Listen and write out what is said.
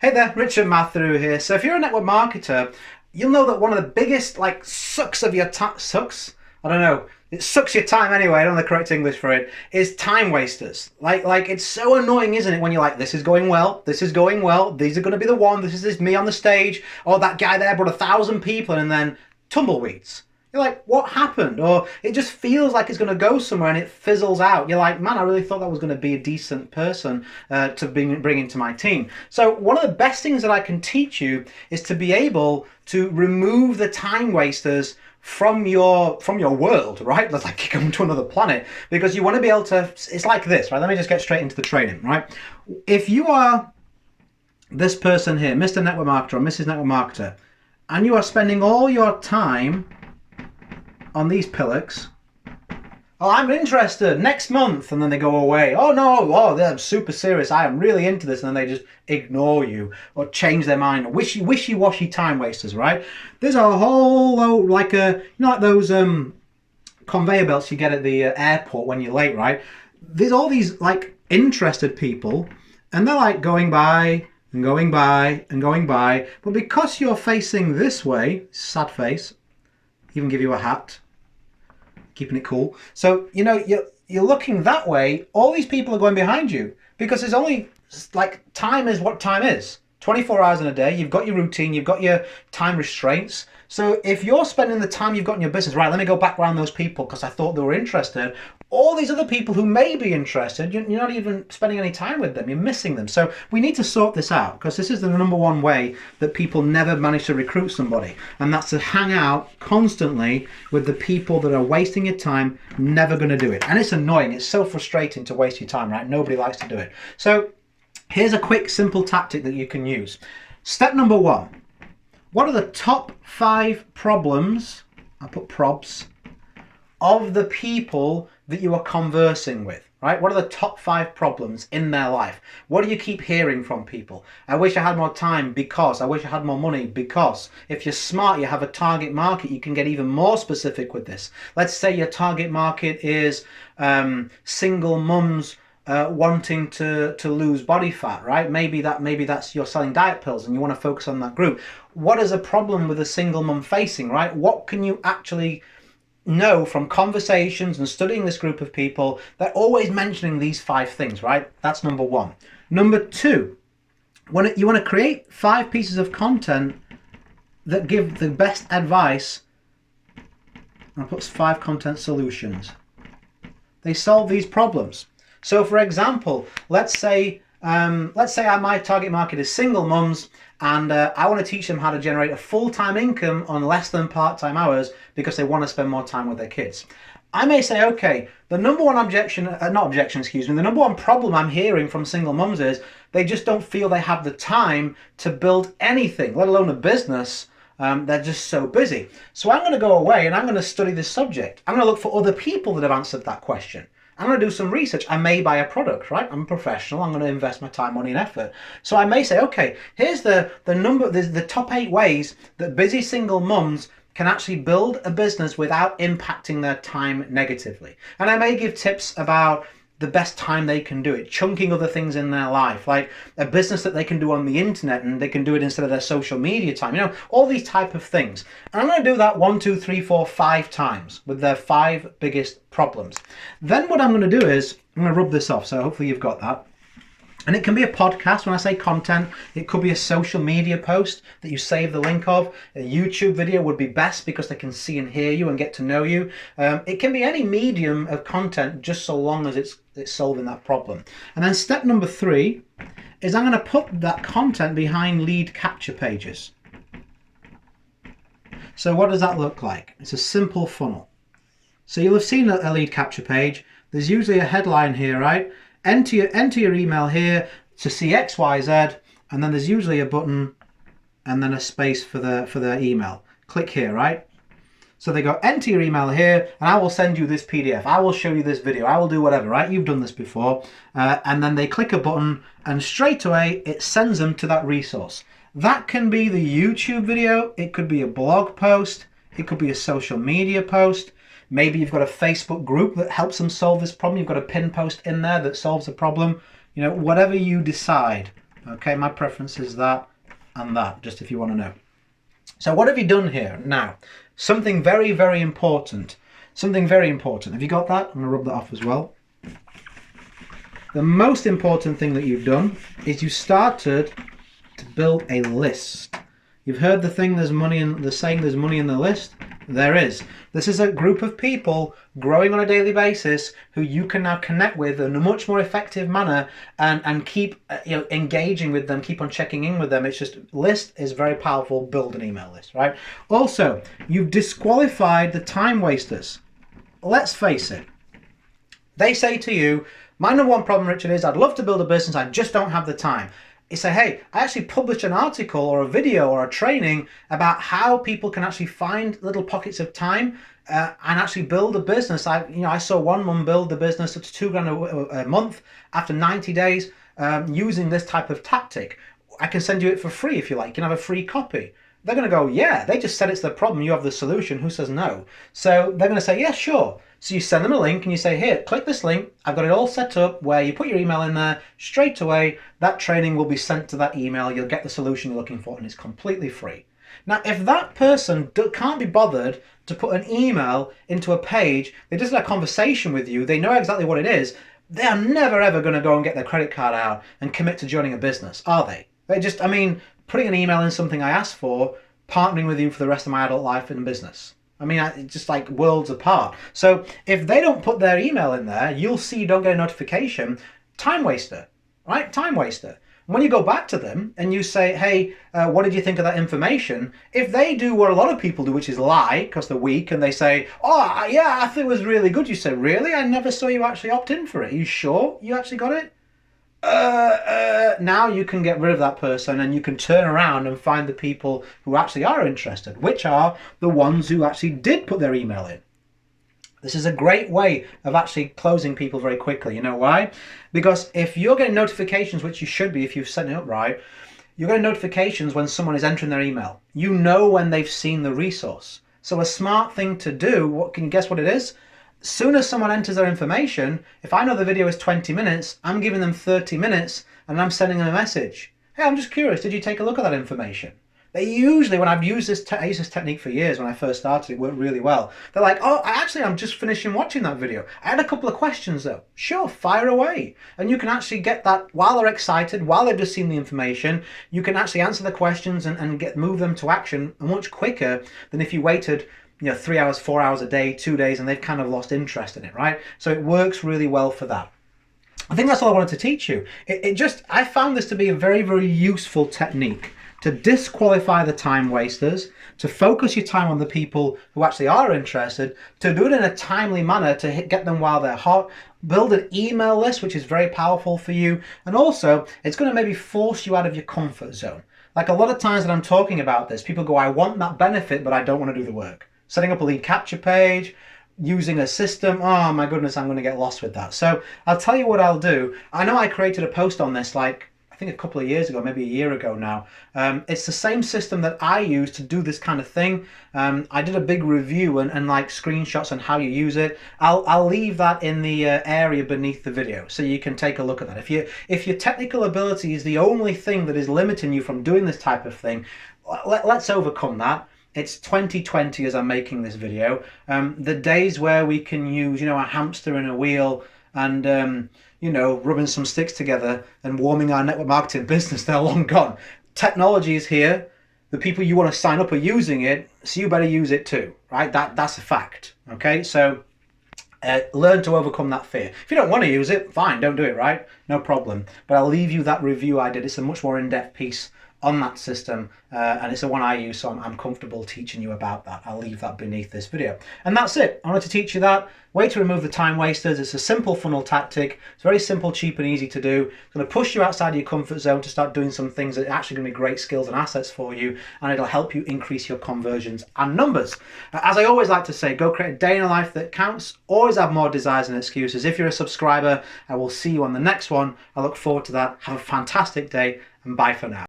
Hey there, Richard Matharoo here. So if you're a network marketer, you'll know that one of the biggest sucks of your time, sucks? I don't know. It sucks your time anyway, I don't know the correct English for it, is time wasters. Like it's so annoying, isn't it, when you're like, this is going well, these are going to be the one, this is me on the stage, or that guy there brought 1,000 people, and then tumbleweeds. You're like, what happened? Or it just feels like it's going to go somewhere and it fizzles out. You're like, man, I really thought that was going to be a decent person to bring into my team. So one of the best things that I can teach you is to be able to remove the time wasters from your world, right? That's like you're going to another planet, because you want to be able to, it's like this, right? Let me just get straight into the training, right? If you are this person here, Mr. Network Marketer or Mrs. Network Marketer, and you are spending all your time on these pillars, oh, I'm interested next month, and then they go away. Oh no, oh, they're super serious, I am really into this, and then they just ignore you or change their mind. Wishy-washy time wasters, right? There's a whole load, like those conveyor belts you get at the airport when you're late, right? There's all these like interested people, and they're like going by and going by and going by, but because you're facing this way, sad face, even give you a hat, keeping it cool. So you're looking that way. All these people are going behind you because there's only time is what time is. 24 hours in a day. You've got your routine. You've got your time restraints. So if you're spending the time you've got in your business, right? Let me go back around those people because I thought they were interested. All these other people who may be interested, you're not even spending any time with them. You're missing them. So we need to sort this out, because this is the number one way that people never manage to recruit somebody. And that's to hang out constantly with the people that are wasting your time, never going to do it. And it's annoying. It's so frustrating to waste your time, right? Nobody likes to do it. So here's a quick, simple tactic that you can use. Step number one. What are the top 5 problems, I put probs, of the people that you are conversing with, right? What are the top 5 problems in their life? What do you keep hearing from people? I wish I had more time because, I wish I had more money because. If you're smart, you have a target market, you can get even more specific with this. Let's say your target market is single mums wanting to lose body fat, right? Maybe that's you're selling diet pills and you want to focus on that group. What is a problem with a single mum facing, right? What can you actually know from conversations and studying this group of people? They're always mentioning these 5 things, right? That's number 1. Number 2, you want to create 5 pieces of content that give the best advice. I'll put 5 content solutions. They solve these problems. So for example, let's say my target market is single mums, and I want to teach them how to generate a full-time income on less than part-time hours because they want to spend more time with their kids. I may say, okay, the number one the number one problem I'm hearing from single mums is they just don't feel they have the time to build anything, let alone a business. They're just so busy. So I'm going to go away and I'm going to study this subject. I'm going to look for other people that have answered that question. I'm going to do some research. I may buy a product, right? I'm a professional. I'm going to invest my time, money, and effort. So I may say, okay, here's the top 8 ways that busy single mums can actually build a business without impacting their time negatively. And I may give tips about the best time they can do it, chunking other things in their life, like a business that they can do on the internet and they can do it instead of their social media time, all these type of things. And I'm going to do that 1, 2, 3, 4, 5 times with their 5 biggest problems. Then what I'm going to do is I'm going to rub this off, so hopefully you've got that. And it can be a podcast. When I say content, it could be a social media post that you save the link of. A YouTube video would be best because they can see and hear you and get to know you. It can be any medium of content, just so long as it's solving that problem. And then step number 3 is I'm going to put that content behind lead capture pages. So what does that look like? It's a simple funnel. So you'll have seen a lead capture page. There's usually a headline here, right? Enter your email here to see XYZ, and then there's usually a button and then a space for the email. Click here, right? So they go, enter your email here, and I will send you this PDF. I will show you this video. I will do whatever, right? You've done this before. And then they click a button, and straight away it sends them to that resource. That can be the YouTube video. It could be a blog post. It could be a social media post. Maybe you've got a Facebook group that helps them solve this problem. You've got a pin post in there that solves the problem. Whatever you decide, Okay, my preference is that and that, just if you want to know. So what have you done here? Now, something very, very important. Something very important. Have you got that? I'm going to rub that off as well. The most important thing that you've done is you started to build a list. You've heard the thing, there's money in the saying, there's money in the list. There is. This is a group of people growing on a daily basis who you can now connect with in a much more effective manner and keep engaging with them, keep on checking in with them. It's just, list is very powerful. Build an email list, right? Also, you've disqualified the time wasters. Let's face it. They say to you, my number one problem, Richard, is I'd love to build a business, I just don't have the time. You say, hey, I actually published an article or a video or a training about how people can actually find little pockets of time and actually build a business. I saw one mum build the business up to $2,000 a month after 90 days using this type of tactic. I can send you it for free if you like. You can have a free copy. They're going to go, yeah, they just said it's their problem. You have the solution. Who says no? So they're going to say, yeah, sure. So you send them a link and you say, here, click this link. I've got it all set up where you put your email in there. Straight away, that training will be sent to that email. You'll get the solution you're looking for and it's completely free. Now, if that person can't be bothered to put an email into a page, they just had a conversation with you, they know exactly what it is, they are never ever going to go and get their credit card out and commit to joining a business, are they? They just, putting an email in something I asked for, partnering with you for the rest of my adult life in business. Just like worlds apart. So if they don't put their email in there, you'll see you don't get a notification. Time waster, right? Time waster. When you go back to them and you say, hey, what did you think of that information? If they do what a lot of people do, which is lie because they're weak, and they say, oh, yeah, I think it was really good. You say, really? I never saw you actually opt in for it. Are you sure you actually got it? Now you can get rid of that person and you can turn around and find the people who actually are interested, which are the ones who actually did put their email in. This is a great way of actually closing people very quickly. You know why? Because if you're getting notifications, which you should be if you've set it up right, you're getting notifications when someone is entering their email. You know when they've seen the resource. So a smart thing to do, can you guess what it is? Soon as someone enters their information, if I know the video is 20 minutes, I'm giving them 30 minutes and I'm sending them a message. Hey, I'm just curious, did you take a look at that information? They usually, when I've used this, I used this technique for years when I first started, it worked really well. They're like, oh, I'm just finishing watching that video. I had a couple of questions though. Sure, fire away. And you can actually get that while they're excited, while they've just seen the information, you can actually answer the questions and move them to action much quicker than if you waited 3 hours, 4 hours a day, 2 days, and they've kind of lost interest in it, right? So it works really well for that. I think that's all I wanted to teach you. I found this to be a very, very useful technique to disqualify the time wasters, to focus your time on the people who actually are interested, to do it in a timely manner to get them while they're hot, build an email list, which is very powerful for you, and also it's going to maybe force you out of your comfort zone. Like a lot of times that I'm talking about this, people go, I want that benefit, but I don't want to do the work. Setting up a lead capture page, using a system, oh my goodness, I'm going to get lost with that. So I'll tell you what I'll do. I know I created a post on this I think a couple of years ago, maybe a year ago now. It's the same system that I use to do this kind of thing. I did a big review and like screenshots on how you use it. I'll leave that in the area beneath the video so you can take a look at that. If your technical ability is the only thing that is limiting you from doing this type of thing, let's overcome that. It's 2020 as I'm making this video. The days where we can use, a hamster in a wheel and, rubbing some sticks together and warming our network marketing business, they're long gone. Technology is here. The people you want to sign up are using it, so you better use it too, right? That's a fact, okay? So learn to overcome that fear. If you don't want to use it, fine, don't do it, right? No problem. But I'll leave you that review I did. It's a much more in-depth piece on that system, and it's the one I use, so I'm comfortable teaching you about that. I'll leave that beneath this video. And that's it. I wanted to teach you that way to remove the time wasters. It's a simple funnel tactic. It's very simple, cheap, and easy to do. It's going to push you outside your comfort zone to start doing some things that are actually going to be great skills and assets for you, and it'll help you increase your conversions and numbers. As I always like to say, go create a day in a life that counts. Always have more desires than excuses. If you're a subscriber, I will see you on the next one. I look forward to that. Have a fantastic day, and bye for now.